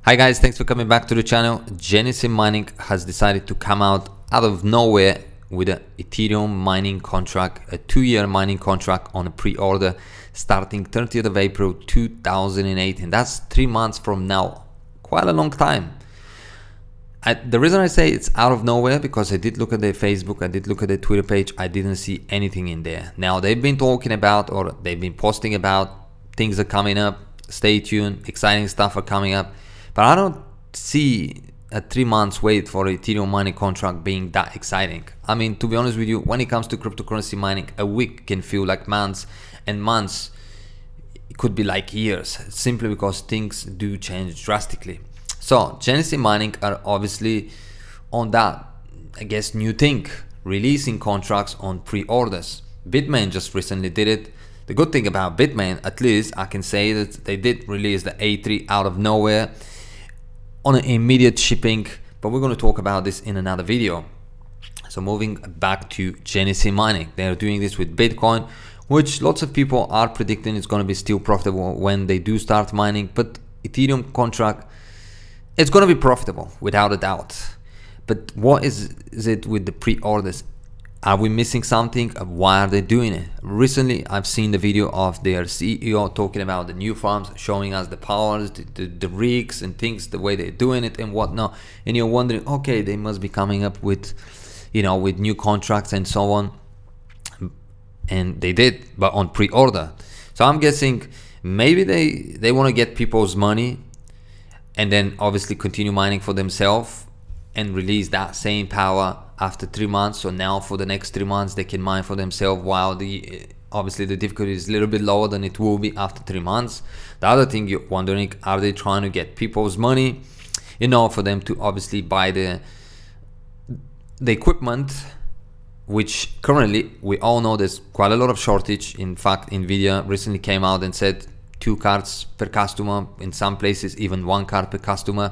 Hi guys, thanks for coming back to the channel. CCGMining has decided to come out of nowhere with an Ethereum mining contract, a 2-year mining contract on a pre-order starting 30th of April 2018. That's 3 months from now. Quite a long time. The reason I say it's out of nowhere because I did look at their Facebook, I did look at their Twitter page, I didn't see anything in there. Now they've been talking about, or they've been posting about, things are coming up, stay tuned, exciting stuff are coming up. But I don't see a 3 months wait for an Ethereum mining contract being that exciting. I mean, to be honest with you, when it comes to cryptocurrency mining, a week can feel like months, and months it could be like years, simply because things do change drastically. So CCGMining are obviously on that, I guess, new thing, releasing contracts on pre-orders. Bitmain just recently did it. The good thing about Bitmain, at least I can say that they did release the A3 out of nowhere on an immediate shipping, but we're going to talk about this in another video. So moving back to CCGMining, they're doing this with Bitcoin, which lots of people are predicting it's going to be still profitable when they do start mining. But Ethereum contract, it's going to be profitable without a doubt. But what is it with the pre-orders? Are we missing something? Why are they doing it? Recently, I've seen the video of their CEO talking about the new farms, showing us the powers, the rigs and things, the way they're doing it and whatnot. And you're wondering, okay, they must be coming up with, you know, with new contracts and so on. And they did, but on pre-order. So I'm guessing maybe they want to get people's money and then obviously continue mining for themselves and release that same power after 3 months. So now for the next 3 months they can mine for themselves, while obviously the difficulty is a little bit lower than it will be after 3 months. The other thing you're wondering, are they trying to get people's money, you know, for them to obviously buy the equipment, which currently we all know there's quite a lot of shortage. In fact, Nvidia recently came out and said 2 cards per customer, in some places even 1 card per customer.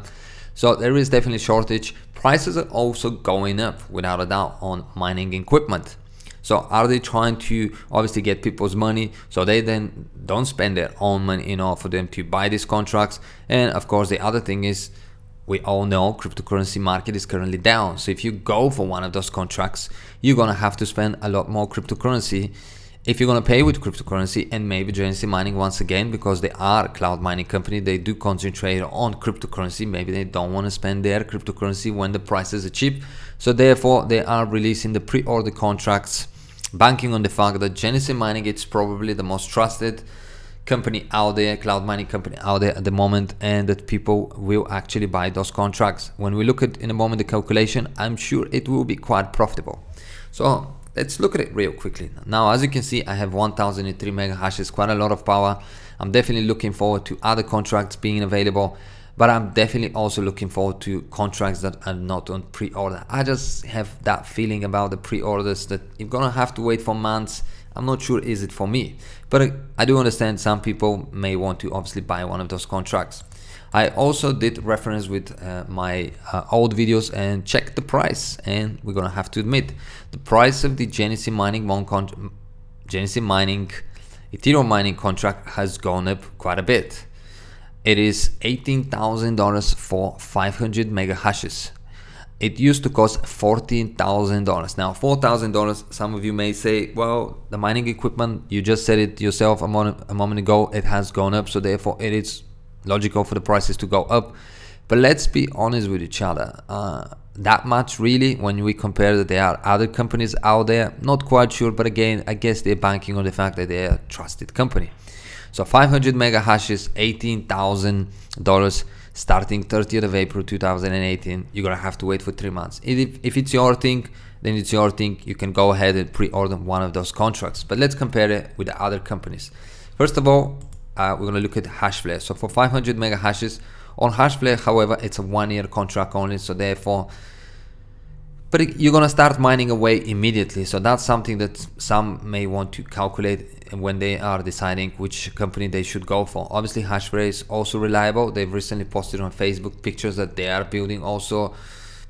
So there is definitely shortage. Prices are also going up without a doubt on mining equipment. So are they trying to obviously get people's money so they then don't spend their own money in order for them to buy these contracts? And of course the other thing is, we all know cryptocurrency market is currently down. So if you go for one of those contracts, you're gonna have to spend a lot more cryptocurrency if you're going to pay with cryptocurrency. And maybe CCGMining, once again, because they are a cloud mining company, they do concentrate on cryptocurrency. Maybe they don't want to spend their cryptocurrency when the prices are cheap. So therefore they are releasing the pre-order contracts, banking on the fact that CCGMining is probably the most trusted company out there, cloud mining company out there at the moment, and that people will actually buy those contracts. When we look at in a moment the calculation, I'm sure it will be quite profitable. So let's look at it real quickly. Now, as you can see, I have 1003 mega hashes, quite a lot of power. I'm definitely looking forward to other contracts being available, but I'm definitely also looking forward to contracts that are not on pre-order. I just have that feeling about the pre-orders that you're gonna have to wait for months. I'm not sure is it for me, but I do understand some people may want to obviously buy one of those contracts. I also did reference with my old videos and check the price, and we're gonna have to admit the price of the CCGMining Ethereum mining contract has gone up quite a bit. It is $18,000 for 500 mega hashes. It used to cost $14,000. Now $4,000, some of you may say, well, the mining equipment, you just said it yourself a moment ago, it has gone up, so therefore it is logical for the prices to go up. But let's be honest with each other, that much really, when we compare that there are other companies out there, not quite sure, but again, I guess they're banking on the fact that they're a trusted company. So 500 mega hashes, $18,000 starting 30th of April 2018. You're gonna have to wait for 3 months. If it's your thing, then it's your thing. You can go ahead and pre-order one of those contracts. But let's compare it with the other companies. First of all, we're going to look at Hashflare. So for 500 mega hashes on Hashflare, however, it's a 1-year contract only, so therefore, but you're going to start mining away immediately. So that's something that some may want to calculate when they are deciding which company they should go for. Obviously Hashflare is also reliable. They've recently posted on Facebook pictures that they are building also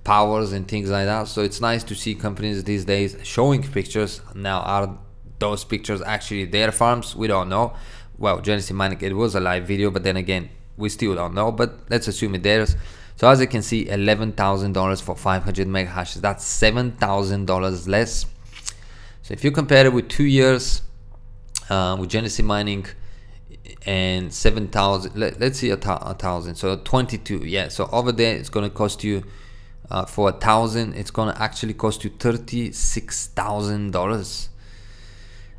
powers and things like that. So it's nice to see companies these days showing pictures. Now, are those pictures actually their farms? We don't know. Well, CCGMining, it was a live video, but then again, we still don't know, but let's assume it there's. So as you can see, $11,000 for 500 mega hashes. That's $7,000 less. So if you compare it with 2 years with Genesis Mining and 7,000, let's see a thousand, so 22. Yeah, so over there it's going to cost you for 1,000, it's going to actually cost you $36,000.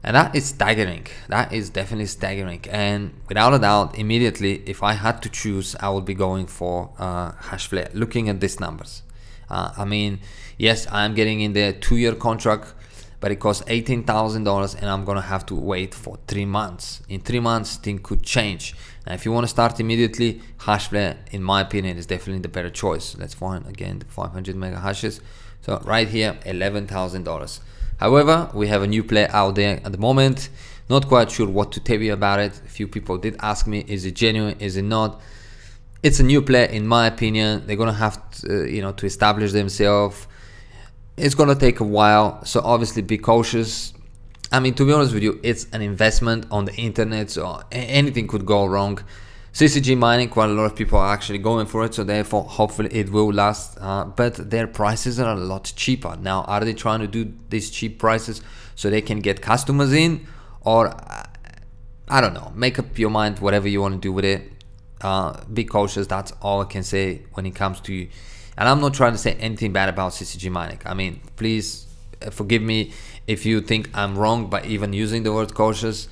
And that is staggering. That is definitely staggering. And without a doubt, immediately, if I had to choose, I would be going for Hashflare. Looking at these numbers, I mean, yes, I'm getting in the 2-year contract, but it costs $18,000, and I'm gonna have to wait for 3 months. In 3 months, things could change. Now, if you want to start immediately, Hashflare, in my opinion, is definitely the better choice. Let's find again the 500 mega hashes. So right here, $11,000. However, we have a new play out there at the moment. Not quite sure what to tell you about it. A few people did ask me, is it genuine, is it not? It's a new play, in my opinion. They're gonna have to, to establish themselves. It's gonna take a while, so obviously be cautious. I mean, to be honest with you, it's an investment on the internet, so anything could go wrong. CCG mining, quite a lot of people are actually going for it, so therefore hopefully it will last, but their prices are a lot cheaper. Now, are they trying to do these cheap prices so they can get customers in, or I don't know, make up your mind whatever you want to do with it. Be cautious, that's all I can say when it comes to you. And I'm not trying to say anything bad about CCG mining. I mean, please forgive me if you think I'm wrong by even using the word cautious.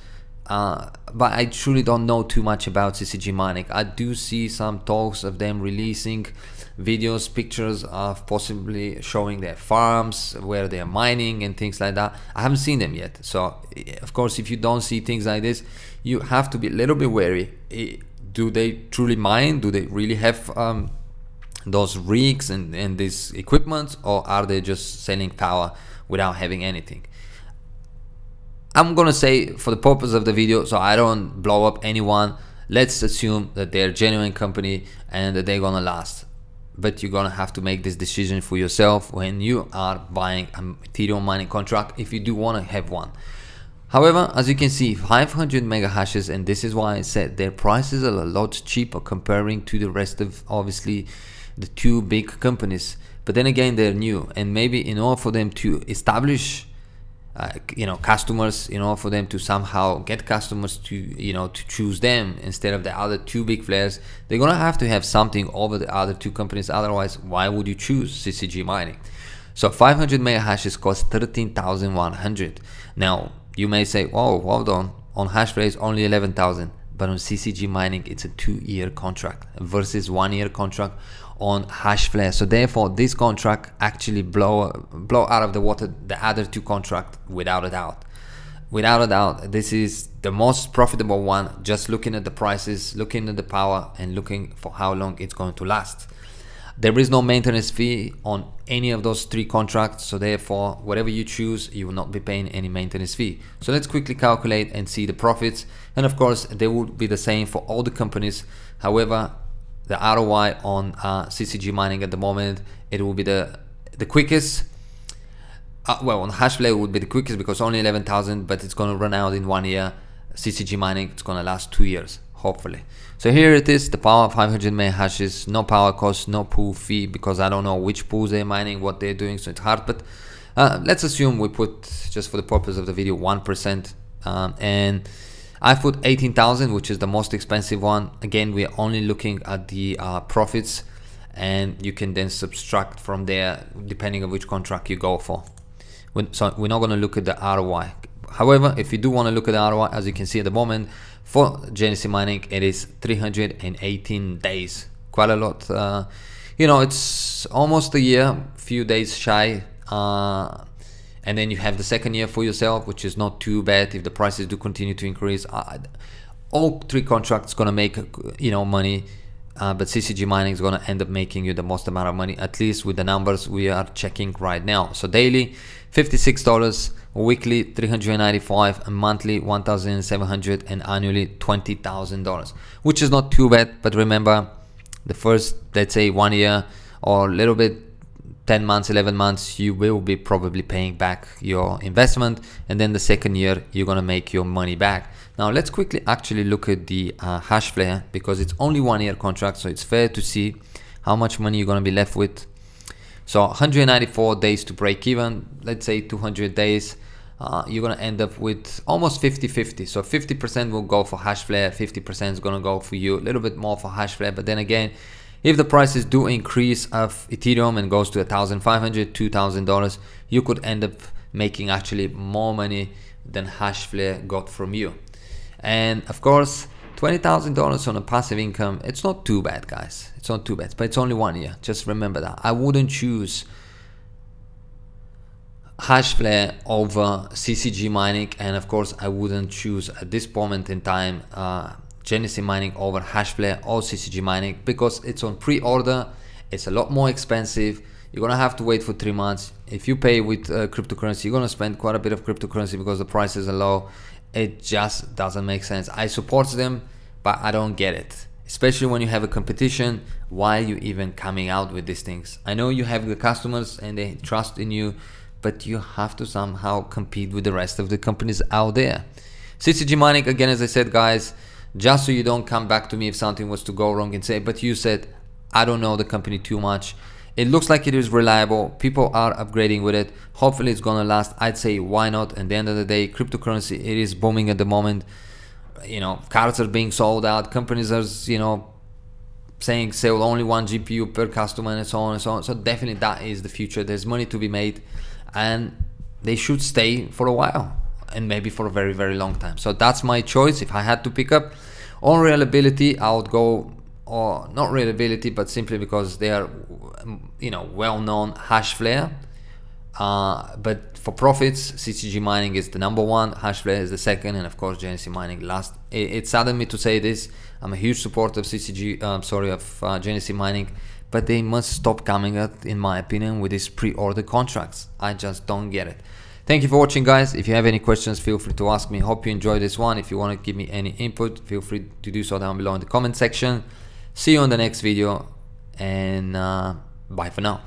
But I truly don't know too much about CCG mining. I do see some talks of them releasing videos, pictures of possibly showing their farms where they're mining and things like that. I haven't seen them yet. So of course, if you don't see things like this, you have to be a little bit wary. Do they truly mine? Do they really have those rigs and this equipment, or are they just selling power without having anything? I'm gonna say, for the purpose of the video, so I don't blow up anyone, let's assume that they're a genuine company and that they're gonna last. But you're gonna have to make this decision for yourself when you are buying an Ethereum mining contract, if you do want to have one. However, as you can see, 500 mega hashes, and this is why I said their prices are a lot cheaper comparing to the rest of, obviously, the 2 big companies. But then again, they're new, and maybe in order for them to establish customers, in order for them to somehow get customers to to choose them instead of the other 2 big players, they're gonna have to have something over the other 2 companies. Otherwise, why would you choose CCG mining? So 500 mega hashes cost 13,100. Now you may say, oh, hold on Hashflare is only 11,000, but on CCG mining it's a 2-year contract versus 1-year contract on Hashflare. So therefore this contract actually blow out of the water the other 2 contracts without a doubt. Without a doubt, this is the most profitable one, just looking at the prices, looking at the power, and looking for how long it's going to last. There is no maintenance fee on any of those 3 contracts, so therefore whatever you choose, you will not be paying any maintenance fee. So let's quickly calculate and see the profits, and of course they will be the same for all the companies. However, the ROI on CCG mining at the moment, it will be the quickest. Well, on Hashflare it would be the quickest because only 11,000, but it's going to run out in 1 year. CCG mining, it's going to last 2 years, hopefully. So here it is, the power, 500 mega hashes, no power cost, no pool fee, because I don't know which pools they're mining, what they're doing, so it's hard. But let's assume we put, just for the purpose of the video, 1%, and I put 18,000, which is the most expensive one. Again, we are only looking at the profits, and you can then subtract from there depending on which contract you go for. So we're not going to look at the ROI. However, if you do want to look at the ROI, as you can see at the moment, for Genesis mining, it is 318 days. Quite a lot. It's almost a year, few days shy. And then you have the 2nd year for yourself, which is not too bad if the prices do continue to increase. All 3 contracts gonna make money, but CCG mining is gonna end up making you the most amount of money, at least with the numbers we are checking right now. So daily, $56, weekly $395, and monthly $1,700, and annually $20,000, which is not too bad. But remember, the first, let's say 1 year or a little bit, 10 months, 11 months, you will be probably paying back your investment, and then the 2nd year you're gonna make your money back. Now let's quickly actually look at the Hashflare, because it's only 1 year contract, so it's fair to see how much money you're going to be left with. So 194 days to break even, let's say 200 days, you're going to end up with almost 50-50. So 50% will go for Hashflare, 50% is going to go for you, a little bit more for Hashflare. But then again, if the prices do increase of Ethereum and goes to $1,500, $2,000, you could end up making actually more money than Hashflare got from you. And of course, $20,000 on a passive income, it's not too bad, guys. It's not too bad, but it's only 1 year. Just remember that. I wouldn't choose Hashflare over CCGMining, and of course I wouldn't choose at this moment in time GenesimMining over Hashflare or CCGMining, because it's on pre-order, it's a lot more expensive, you're gonna have to wait for 3 months. If you pay with cryptocurrency, you're gonna spend quite a bit of cryptocurrency because the prices are low. It just doesn't make sense. I support them, but I don't get it, especially when you have a competition. Why are you even coming out with these things? I know you have the customers and they trust in you, but you have to somehow compete with the rest of the companies out there. CCGMining, again, as I said, guys, just so you don't come back to me if something was to go wrong and say, but you said, I don't know the company too much. It looks like it is reliable. People are upgrading with it. Hopefully it's gonna last. I'd say why not? At the end of the day, cryptocurrency, it is booming at the moment. You know, cards are being sold out. Companies are, you know, saying sell only 1 GPU per customer and so on and so on. So definitely that is the future. There's money to be made, and they should stay for a while, and maybe for a very, very long time. So that's my choice. If I had to pick up on reliability, I would go, or not reliability, but simply because they are, you know, well-known, Hashflare. But for profits, CCGMining is the #1, Hashflare is the second, and of course GenesimMining last. It saddened me to say this. I'm a huge supporter of GenesimMining, but they must stop coming out, in my opinion, with these pre-order contracts. I just don't get it. Thank you for watching, guys. If you have any questions, feel free to ask me. Hope you enjoyed this one. If you want to give me any input, feel free to do so down below in the comment section. See you on the next video, and bye for now.